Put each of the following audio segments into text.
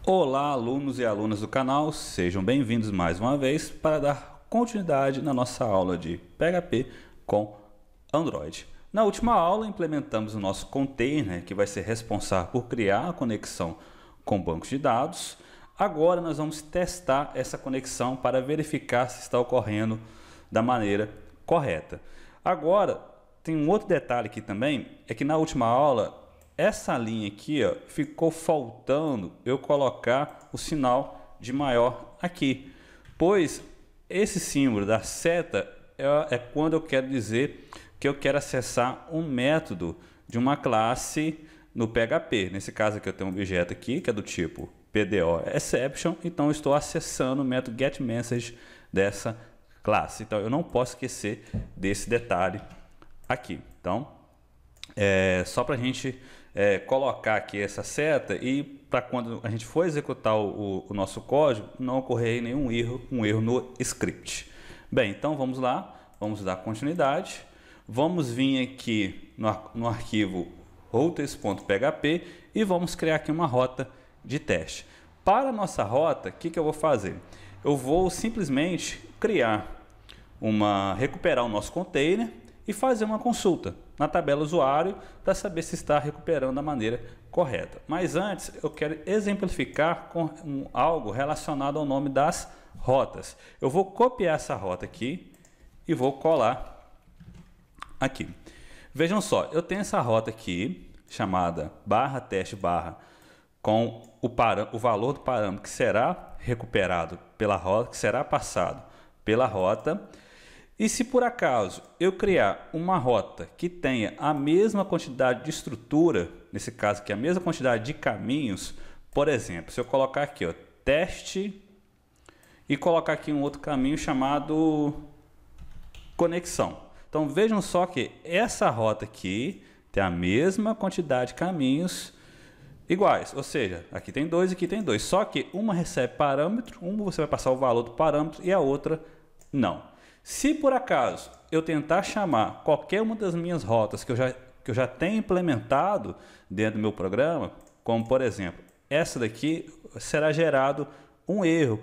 Olá, alunos e alunas do canal, sejam bem-vindos mais uma vez para dar continuidade na nossa aula de PHP com Android. Na última aula, implementamos o nosso container, que vai ser responsável por criar a conexão com bancos de dados. Agora, nós vamos testar essa conexão para verificar se está ocorrendo da maneira correta. Agora, tem um outro detalhe aqui também, é que na última aula, essa linha aqui, ó, ficou faltando eu colocar o sinal de maior aqui, pois esse símbolo da seta é quando eu quero dizer que eu quero acessar um método de uma classe no PHP. Nesse caso aqui eu tenho um objeto aqui que é do tipo PDO_exception, então eu estou acessando o método getMessage dessa classe. Então eu não posso esquecer desse detalhe aqui. Então, só para a gente colocar aqui essa seta e para quando a gente for executar o nosso código não ocorrer nenhum erro, no script. Bem, então vamos lá, vamos dar continuidade. Vamos vir aqui no arquivo routers.php e vamos criar aqui uma rota de teste. Para a nossa rota, o que eu vou fazer? Eu vou simplesmente recuperar o nosso container e fazer uma consulta na tabela usuário para saber se está recuperando da maneira correta. Mas antes eu quero exemplificar com algo relacionado ao nome das rotas. Eu vou copiar essa rota aqui e vou colar aqui. Vejam só, eu tenho essa rota aqui chamada /teste/ com o valor do parâmetro que será recuperado pela rota, que será passado pela rota. E se por acaso eu criar uma rota que tenha a mesma quantidade de estrutura, nesse caso aqui a mesma quantidade de caminhos, por exemplo, se eu colocar aqui ó, teste e colocar aqui um outro caminho chamado conexão. Então vejam só que essa rota aqui tem a mesma quantidade de caminhos iguais, ou seja, aqui tem dois e aqui tem dois, só que uma recebe parâmetro, uma você vai passar o valor do parâmetro e a outra não. Se por acaso eu tentar chamar qualquer uma das minhas rotas que eu já tenho implementado dentro do meu programa, como por exemplo, essa daqui será gerado um erro,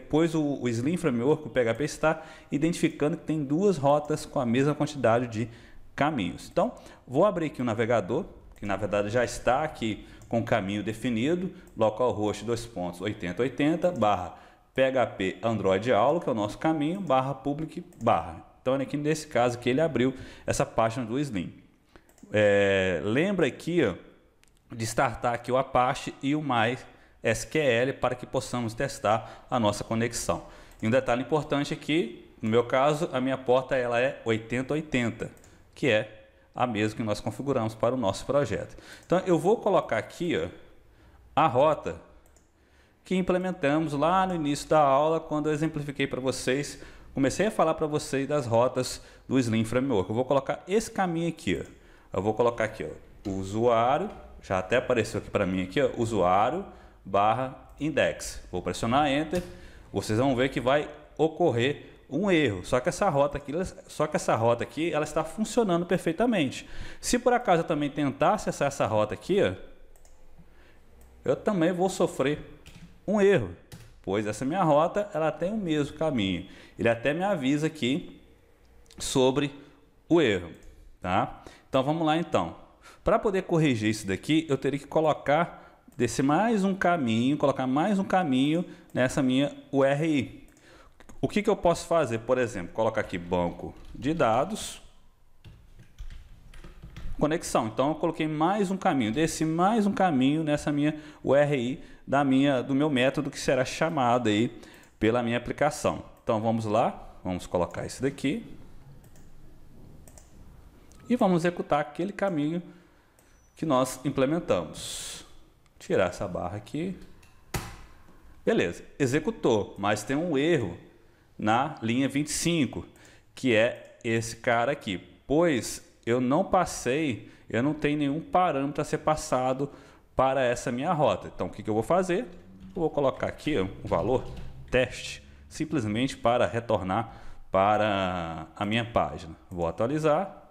pois o Slim Framework, o PHP, está identificando que tem duas rotas com a mesma quantidade de caminhos. Então, vou abrir aqui o navegador, que na verdade já está aqui com o caminho definido, localhost 2.8080 /php Android aula, que é o nosso caminho, /public/. Então, aqui nesse caso que ele abriu essa página do Slim. Lembra aqui ó, de startar aqui o Apache e o MySQL para que possamos testar a nossa conexão. E um detalhe importante aqui, no meu caso, a minha porta ela é 8080, que é a mesma que nós configuramos para o nosso projeto. Então, eu vou colocar aqui ó, a rota que implementamos lá no início da aula, quando eu exemplifiquei para vocês, comecei a falar para vocês das rotas do Slim Framework. Eu vou colocar esse caminho aqui, ó. Eu vou colocar aqui, ó, o usuário, já até apareceu aqui para mim aqui, ó, usuário /index. Vou pressionar Enter, vocês vão ver que vai ocorrer um erro. Só que essa rota aqui, ela está funcionando perfeitamente. Se por acaso eu também tentar acessar essa rota aqui, ó, eu também vou sofrer um erro, pois essa minha rota ela tem o mesmo caminho. Ele até me avisa aqui sobre o erro, tá? Então vamos lá então. Para poder corrigir isso daqui, eu teria que descer mais um caminho, colocar mais um caminho nessa minha URI. O que eu posso fazer? Por exemplo, colocar aqui banco de dados, conexão. Então eu coloquei mais um caminho, desci mais um caminho nessa minha URI do meu método que será chamado aí pela minha aplicação. Então vamos lá, vamos colocar isso daqui e vamos executar aquele caminho que nós implementamos. Tirar essa barra aqui. Beleza, executou, mas tem um erro na linha 25, que é esse cara aqui, pois eu não tenho nenhum parâmetro a ser passado para essa minha rota. Então, o que eu vou fazer? Eu vou colocar aqui um valor teste, simplesmente para retornar para a minha página. Vou atualizar.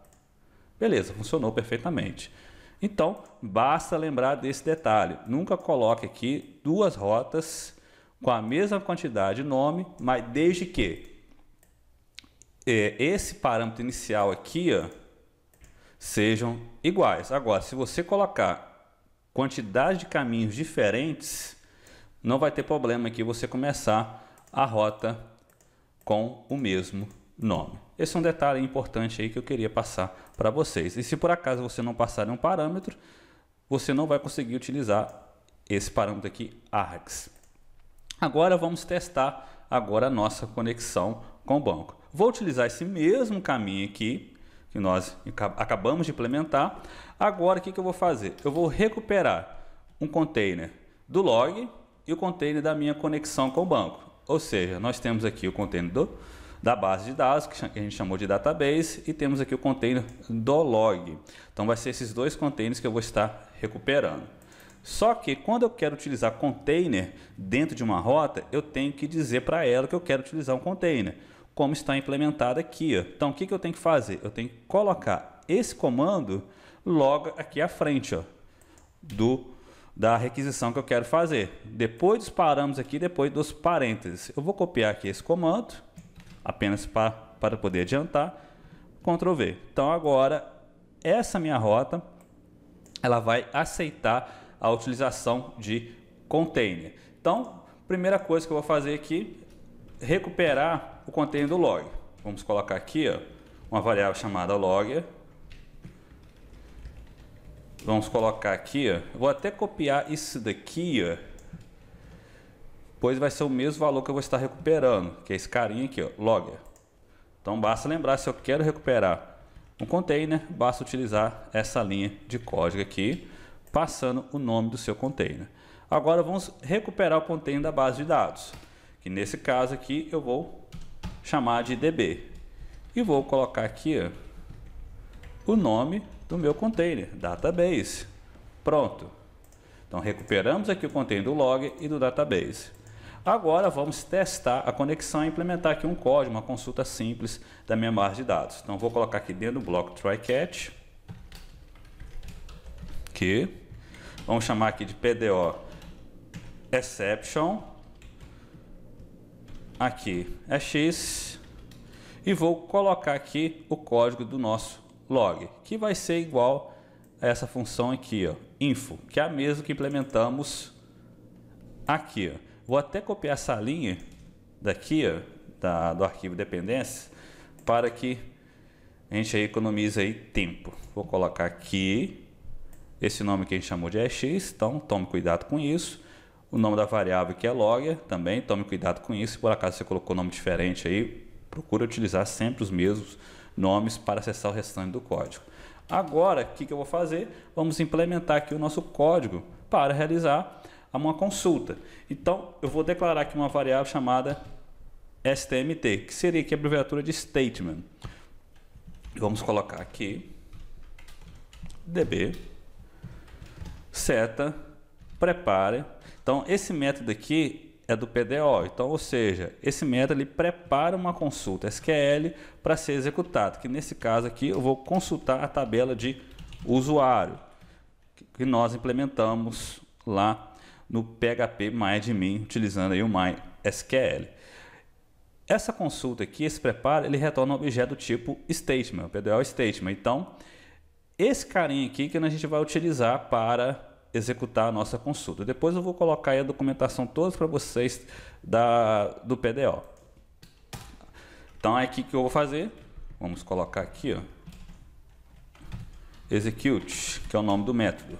Beleza, funcionou perfeitamente. Então, basta lembrar desse detalhe. Nunca coloque aqui duas rotas com a mesma quantidade de nome, mas desde que esse parâmetro inicial aqui sejam iguais. Agora, se você colocar quantidade de caminhos diferentes, não vai ter problema aqui você começar a rota com o mesmo nome. Esse é um detalhe importante aí que eu queria passar para vocês. E se por acaso você não passar em um parâmetro, você não vai conseguir utilizar esse parâmetro aqui, args. Agora vamos testar agora a nossa conexão com o banco. Vou utilizar esse mesmo caminho aqui, que nós acabamos de implementar. Agora o que eu vou fazer? Eu vou recuperar um container do log e o container da minha conexão com o banco. Ou seja, nós temos aqui o container da base de dados, que a gente chamou de database, e temos aqui o container do log. Então vai ser esses dois containers que eu vou estar recuperando. Só que quando eu quero utilizar container dentro de uma rota, eu tenho que dizer para ela que eu quero utilizar um container, como está implementado aqui. Então o que eu tenho que fazer? Eu tenho que colocar esse comando logo aqui à frente, da requisição que eu quero fazer. Depois dos parâmetros aqui, depois dos parênteses. Eu vou copiar aqui esse comando, apenas para poder adiantar, Ctrl V. Então agora, essa minha rota, ela vai aceitar a utilização de container. Então, primeira coisa que eu vou fazer aqui, recuperar o container do log. Vamos colocar aqui uma variável chamada logger. Vamos colocar aqui, vou até copiar isso daqui, pois vai ser o mesmo valor que eu vou estar recuperando, que é esse carinha aqui, logger. Então basta lembrar, se eu quero recuperar um container, basta utilizar essa linha de código aqui, passando o nome do seu container. Agora vamos recuperar o container da base de dados, que nesse caso aqui eu vou chamar de DB. E vou colocar aqui o nome do meu container, database. Pronto. Então recuperamos aqui o container do log e do database. Agora vamos testar a conexão e implementar aqui um código, uma consulta simples da minha base de dados. Então vou colocar aqui dentro do bloco try-catch, aqui. Vamos chamar aqui de PDO exception, aqui é X, e vou colocar aqui o código do nosso log, que vai ser igual a essa função aqui, info, que é a mesma que implementamos aqui. Vou até copiar essa linha daqui, do arquivo dependência, para que a gente aí economize aí tempo. Vou colocar aqui esse nome que a gente chamou de EX, então tome cuidado com isso. O nome da variável que é logger, também tome cuidado com isso. Se por acaso você colocou nome diferente aí, procure utilizar sempre os mesmos nomes para acessar o restante do código. Agora, o que eu vou fazer? Vamos implementar aqui o nosso código para realizar uma consulta. Então, eu vou declarar aqui uma variável chamada STMT, que seria aqui a abreviatura de statement. Vamos colocar aqui db seta prepare. Então, esse método aqui é do PDO. Então, ou seja, esse método ele prepara uma consulta SQL para ser executado, que nesse caso aqui eu vou consultar a tabela de usuário que nós implementamos lá no PHP MyAdmin, utilizando aí o MySQL. Essa consulta aqui, esse preparo, ele retorna um objeto do tipo statement, o PDO statement. Então, esse carinha aqui que a gente vai utilizar para executar a nossa consulta. Depois eu vou colocar aí a documentação toda para vocês do PDO. Então, é aqui que eu vou fazer. Vamos colocar aqui, execute, que é o nome do método.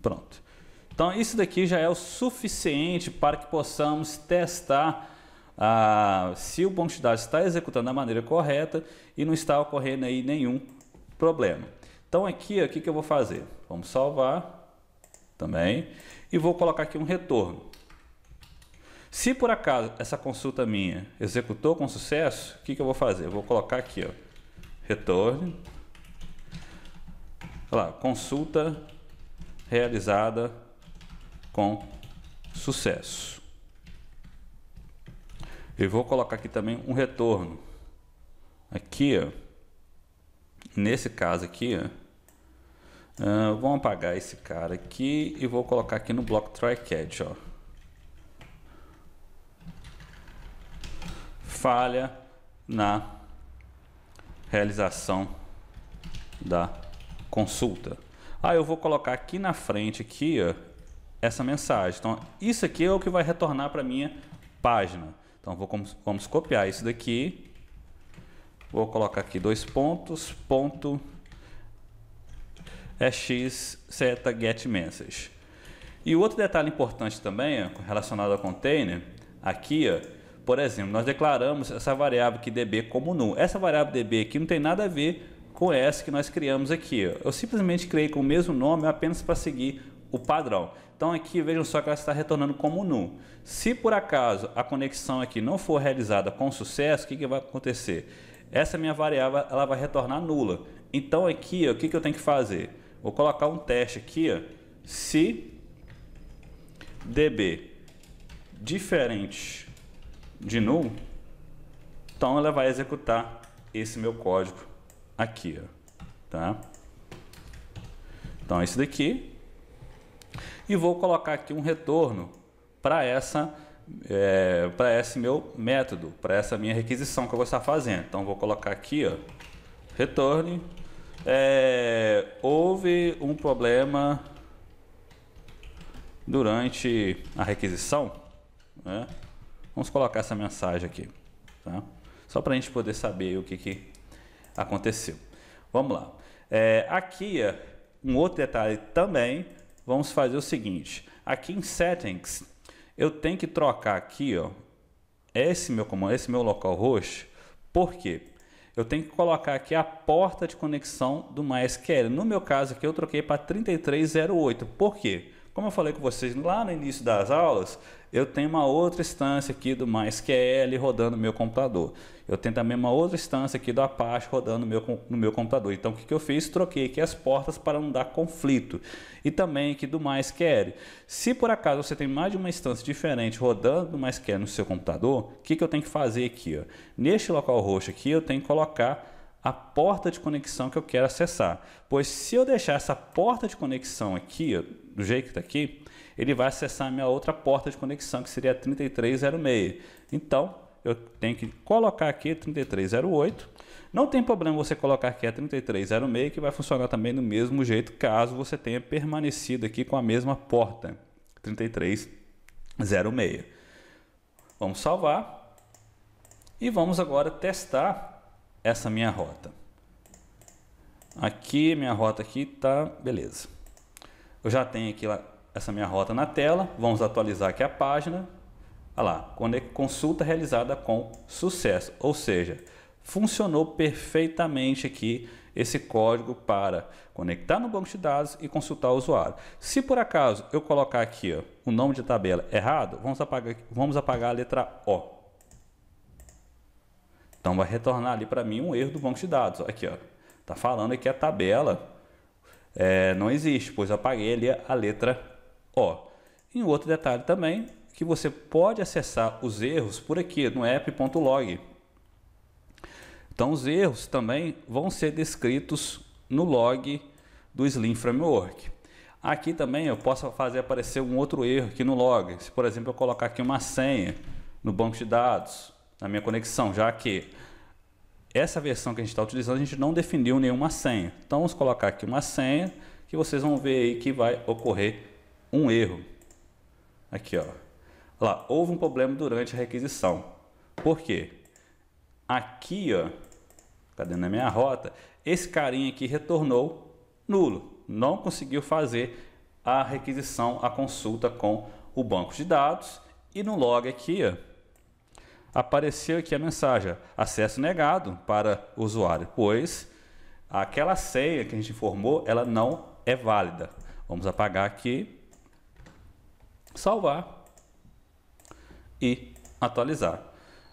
Pronto. Então, isso daqui já é o suficiente para que possamos testar se o banco de dados está executando da maneira correta e não está ocorrendo aí nenhum problema. Então, aqui, o que eu vou fazer? Vamos salvar também e vou colocar aqui um retorno. Se por acaso essa consulta minha executou com sucesso, o que eu vou fazer? Eu vou colocar aqui, retorno, olha lá, consulta realizada com sucesso. Eu vou colocar aqui também um retorno. Aqui, nesse caso aqui, Vamos apagar esse cara aqui e vou colocar aqui no bloco try catch, ó. Falha na realização da consulta. Aí eu vou colocar aqui na frente aqui, ó, essa mensagem. Então isso aqui é o que vai retornar para minha página. Então vamos copiar isso daqui. Vou colocar aqui 2 pontos, ponto x seta get message. E outro detalhe importante também, ó, relacionado ao container, aqui, ó, por exemplo, nós declaramos essa variável aqui db como null. Essa variável db aqui não tem nada a ver com essa que nós criamos aqui, ó. Eu simplesmente criei com o mesmo nome apenas para seguir o padrão. Então aqui vejam só que ela está retornando como null. Se por acaso a conexão aqui não for realizada com sucesso, o que vai acontecer? Essa minha variável ela vai retornar nula. Então aqui, ó, o que eu tenho que fazer? Vou colocar um teste aqui, ó, se db diferente de null, então ela vai executar esse meu código aqui, ó, tá? Então esse daqui, e vou colocar aqui um retorno para esse meu método, para essa minha requisição que eu vou estar fazendo. Então vou colocar aqui, ó, retorne, houve um problema durante a requisição, né? Vamos colocar essa mensagem aqui, tá? Só para a gente poder saber o que aconteceu. Vamos lá. Aqui, um outro detalhe também, vamos fazer o seguinte. Aqui em Settings, eu tenho que trocar aqui, ó, esse meu localhost. Por quê? Eu tenho que colocar aqui a porta de conexão do MySQL. No meu caso aqui, eu troquei para 3308. Por quê? Como eu falei com vocês lá no início das aulas, eu tenho uma outra instância aqui do MySQL rodando no meu computador. Eu tenho também uma outra instância aqui do Apache rodando no meu computador. Então o que eu fiz? Troquei aqui as portas para não dar conflito. E também aqui do MySQL. Se por acaso você tem mais de uma instância diferente rodando no MySQL no seu computador, o que eu tenho que fazer aqui? Ó? Neste localhost aqui eu tenho que colocar a porta de conexão que eu quero acessar. Pois se eu deixar essa porta de conexão aqui, ó, do jeito que está aqui, ele vai acessar a minha outra porta de conexão, que seria a 3306. Então, eu tenho que colocar aqui 3308. Não tem problema você colocar aqui a 3306, que vai funcionar também do mesmo jeito, caso você tenha permanecido aqui com a mesma porta, 3306. Vamos salvar. E vamos agora testar essa minha rota. Aqui, minha rota aqui tá beleza. Eu já tenho aqui essa minha rota na tela. Vamos atualizar aqui a página. Olha lá, consulta realizada com sucesso. Ou seja, funcionou perfeitamente aqui esse código para conectar no banco de dados e consultar o usuário. Se por acaso eu colocar aqui, ó, o nome de tabela errado, vamos apagar a letra O. Então vai retornar ali para mim um erro do banco de dados. Aqui, ó, tá falando que a tabela não existe, pois eu apaguei ali a letra O. E um outro detalhe também, que você pode acessar os erros por aqui no app.log. Então os erros também vão ser descritos no log do Slim Framework. Aqui também eu posso fazer aparecer um outro erro aqui no log. Se por exemplo eu colocar aqui uma senha no banco de dados, na minha conexão, já que essa versão que a gente está utilizando, a gente não definiu nenhuma senha. Então vamos colocar aqui uma senha, que vocês vão ver aí que vai ocorrer um erro. Aqui, ó. Lá, houve um problema durante a requisição. Por quê? Aqui, ó, cadê na minha rota, esse carinha aqui retornou nulo. Não conseguiu fazer a requisição, a consulta com o banco de dados. E no log aqui, ó, apareceu aqui a mensagem, acesso negado para o usuário, pois aquela senha que a gente informou, ela não é válida. Vamos apagar aqui, salvar e atualizar.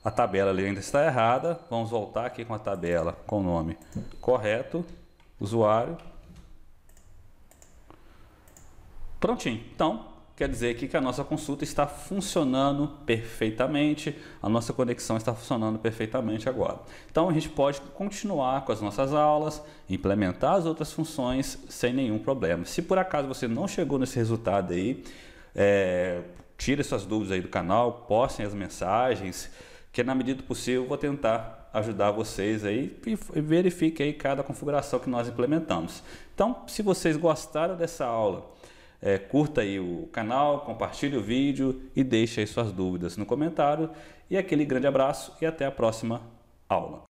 A tabela ali ainda está errada, vamos voltar aqui com a tabela com o nome correto, usuário. Prontinho. Então, quer dizer aqui que a nossa consulta está funcionando perfeitamente, a nossa conexão está funcionando perfeitamente agora. Então a gente pode continuar com as nossas aulas, implementar as outras funções sem nenhum problema. Se por acaso você não chegou nesse resultado aí, tire suas dúvidas aí do canal, postem as mensagens, que na medida do possível eu vou tentar ajudar vocês aí e verifique aí cada configuração que nós implementamos. Então, se vocês gostaram dessa aula, curta aí o canal, compartilhe o vídeo e deixe aí suas dúvidas no comentário. E aquele grande abraço e até a próxima aula.